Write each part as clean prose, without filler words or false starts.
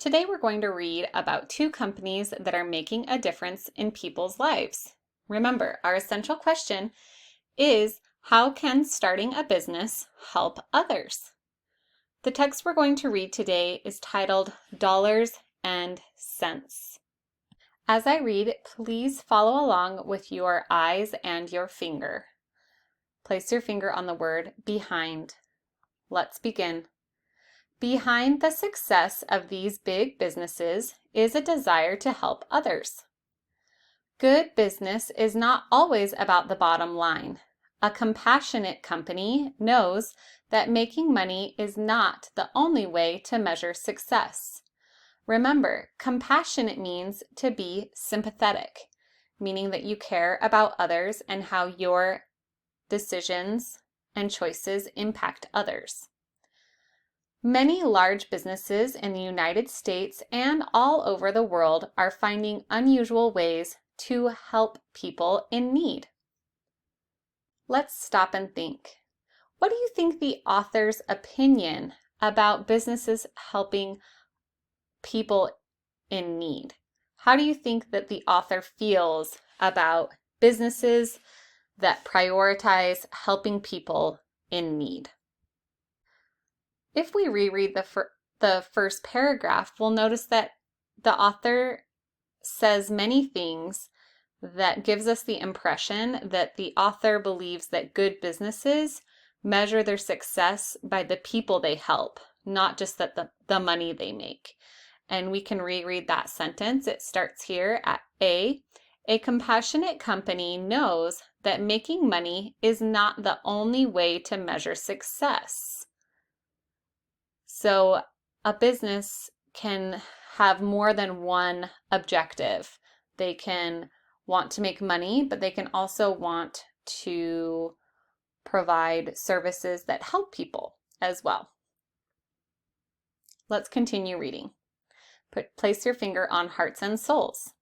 Today we're going to read about two companies that are making a difference in people's lives. Remember, our essential question is, how can starting a business help others? The text we're going to read today is titled Dollars and Cents. As I read, please follow along with your eyes and your finger. Place your finger on the word behind. Let's begin. Behind the success of these big businesses is a desire to help others. Good business is not always about the bottom line. A compassionate company knows that making money is not the only way to measure success. Remember, compassionate means to be sympathetic, meaning that you care about others and how your decisions and choices impact others. Many large businesses in the United States and all over the world are finding unusual ways to help people in need. Let's stop and think. What do you think the author's opinion about businesses helping people in need? How do you think that the author feels about businesses that prioritize helping people in need? If we reread the first paragraph, we'll notice that the author says many things that gives us the impression that the author believes that good businesses measure their success by the people they help, not just that the money they make. And we can reread that sentence. It starts here at A compassionate company knows that making money is not the only way to measure success. So a business can have more than one objective. They can want to make money, but they can also want to provide services that help people as well. Let's continue reading. Place your finger on Hearts and Souls.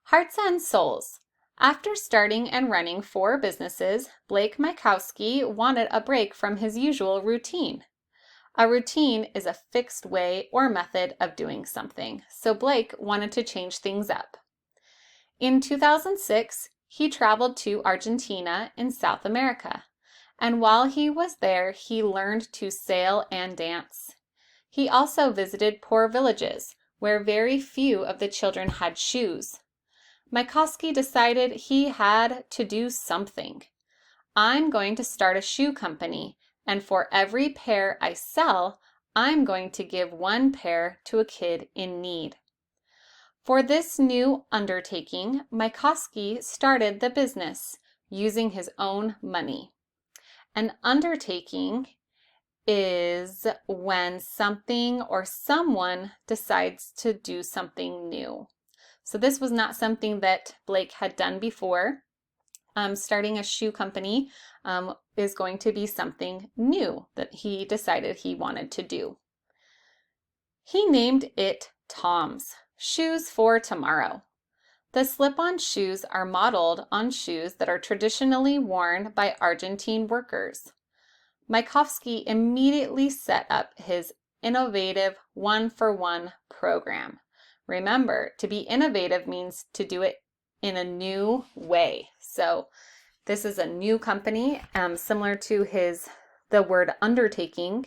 Hearts and Souls. After starting and running 4 businesses, Blake Mykowski wanted a break from his usual routine. A routine is a fixed way or method of doing something, so Blake wanted to change things up. In 2006, he traveled to Argentina in South America, and while he was there, he learned to sail and dance. He also visited poor villages, where very few of the children had shoes. Mykowski decided he had to do something. I'm going to start a shoe company, and for every pair I sell, I'm going to give 1 pair to a kid in need. For this new undertaking, Mykowski started the business using his own money. An undertaking is when something or someone decides to do something new. So this was not something that Blake had done before. Starting a shoe company is going to be something new that he decided he wanted to do. He named it Tom's, Shoes for Tomorrow. The slip-on shoes are modeled on shoes that are traditionally worn by Argentine workers. Mykowski immediately set up his innovative 1-for-1 program. Remember, to be innovative means to do it in a new way. So this is a new company, similar to the word undertaking.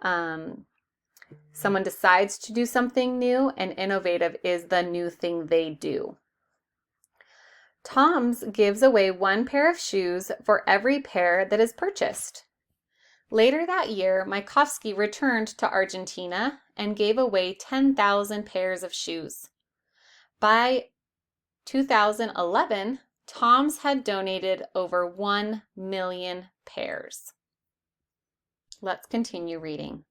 Someone decides to do something new, and innovative is the new thing they do. Tom's gives away 1 pair of shoes for every pair that is purchased. Later that year, Mykowski returned to Argentina and gave away 10,000 pairs of shoes. By 2011, Tom's had donated over 1 million pairs. Let's continue reading.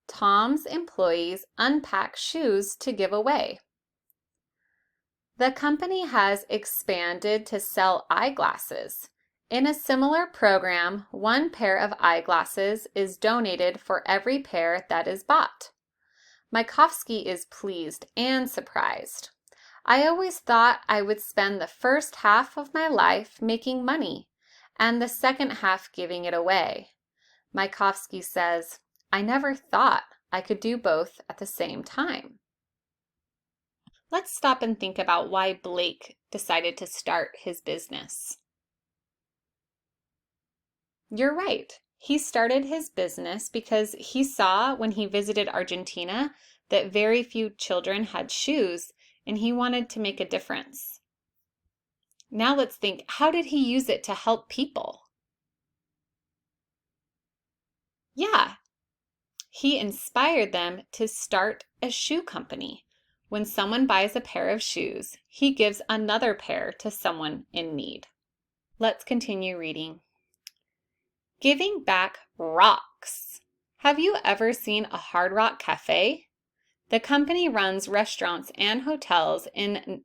Tom's employees unpack shoes to give away. The company has expanded to sell eyeglasses. In a similar program, 1 pair of eyeglasses is donated for every pair that is bought. Mykowski is pleased and surprised. I always thought I would spend the first half of my life making money and the second half giving it away. Mykowski says, I never thought I could do both at the same time. Let's stop and think about why Blake decided to start his business. You're right. He started his business because he saw when he visited Argentina that very few children had shoes, and he wanted to make a difference. Now let's think, how did he use it to help people? Yeah, he inspired them to start a shoe company. When someone buys a pair of shoes, he gives another pair to someone in need. Let's continue reading. Giving back rocks. Have you ever seen a Hard Rock Cafe? The company runs restaurants and hotels in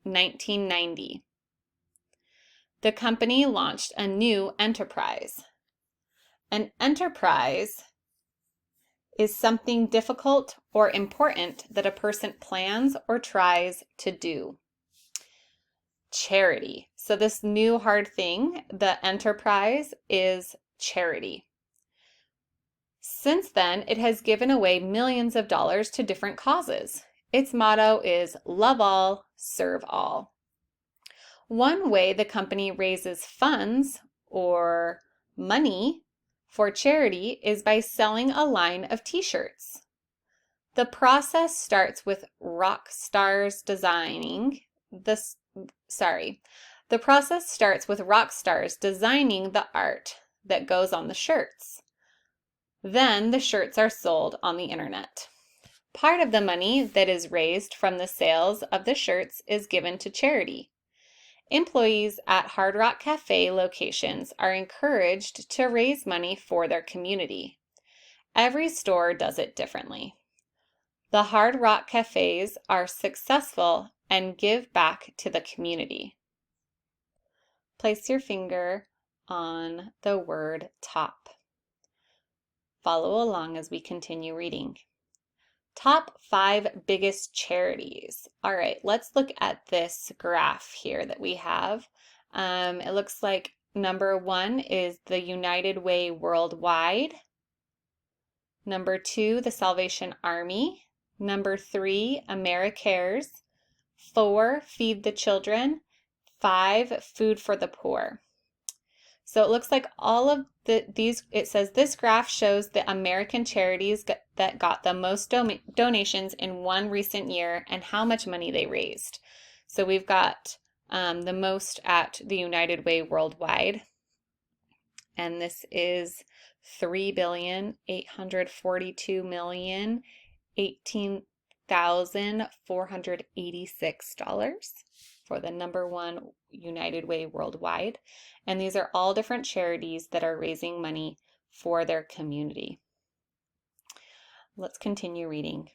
1990. The company launched a new enterprise. An enterprise is something difficult or important that a person plans or tries to do. Charity. So this new hard thing, the enterprise, is charity. Since then, it has given away millions of dollars to different causes. Its motto is love all, serve all. One way the company raises funds or money for charity is by selling a line of t-shirts. The process starts with rock stars designing the art that goes on the shirts. Then the shirts are sold on the internet. Part of the money that is raised from the sales of the shirts is given to charity. Employees at Hard Rock Cafe locations are encouraged to raise money for their community. Every store does it differently. The Hard Rock Cafes are successful and give back to the community. Place your finger on the word top. Follow along as we continue reading. Top 5 biggest charities. All right, let's look at this graph here that we have. It looks like number 1 is the United Way Worldwide. Number 2, the Salvation Army. Number 3, AmeriCares. 4, Feed the Children. 5, Food for the Poor. So it looks like all of these, it says this graph shows the American charities that got the most donations in one recent year and how much money they raised. So we've got the most at the United Way Worldwide, and this is $3,842,018,486 for the number 1 United Way Worldwide. And these are all different charities that are raising money for their community. Let's continue reading.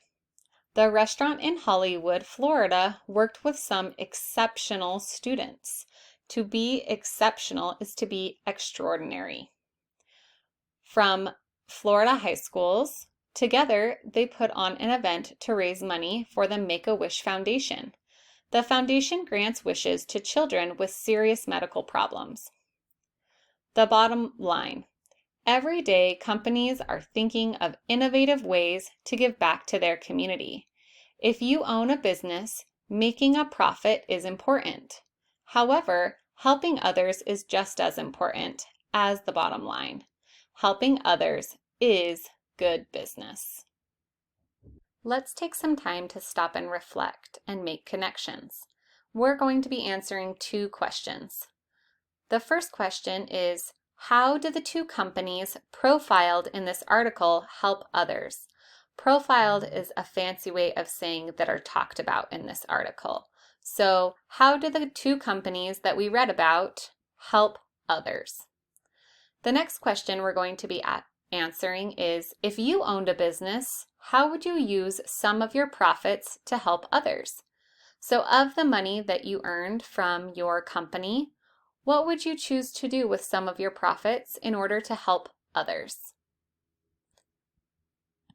The restaurant in Hollywood, Florida, worked with some exceptional students. To be exceptional is to be extraordinary. From Florida high schools, together they put on an event to raise money for the Make-A-Wish Foundation. The foundation grants wishes to children with serious medical problems. The bottom line. Every day, companies are thinking of innovative ways to give back to their community. If you own a business, making a profit is important. However, helping others is just as important as the bottom line. Helping others is good business. Let's take some time to stop and reflect and make connections. We're going to be answering 2 questions. The first question is, how do the 2 companies profiled in this article help others? Profiled is a fancy way of saying that are talked about in this article. So, how do the 2 companies that we read about help others? The next question we're going to be answering is, if you owned a business, how would you use some of your profits to help others? So of the money that you earned from your company, what would you choose to do with some of your profits in order to help others?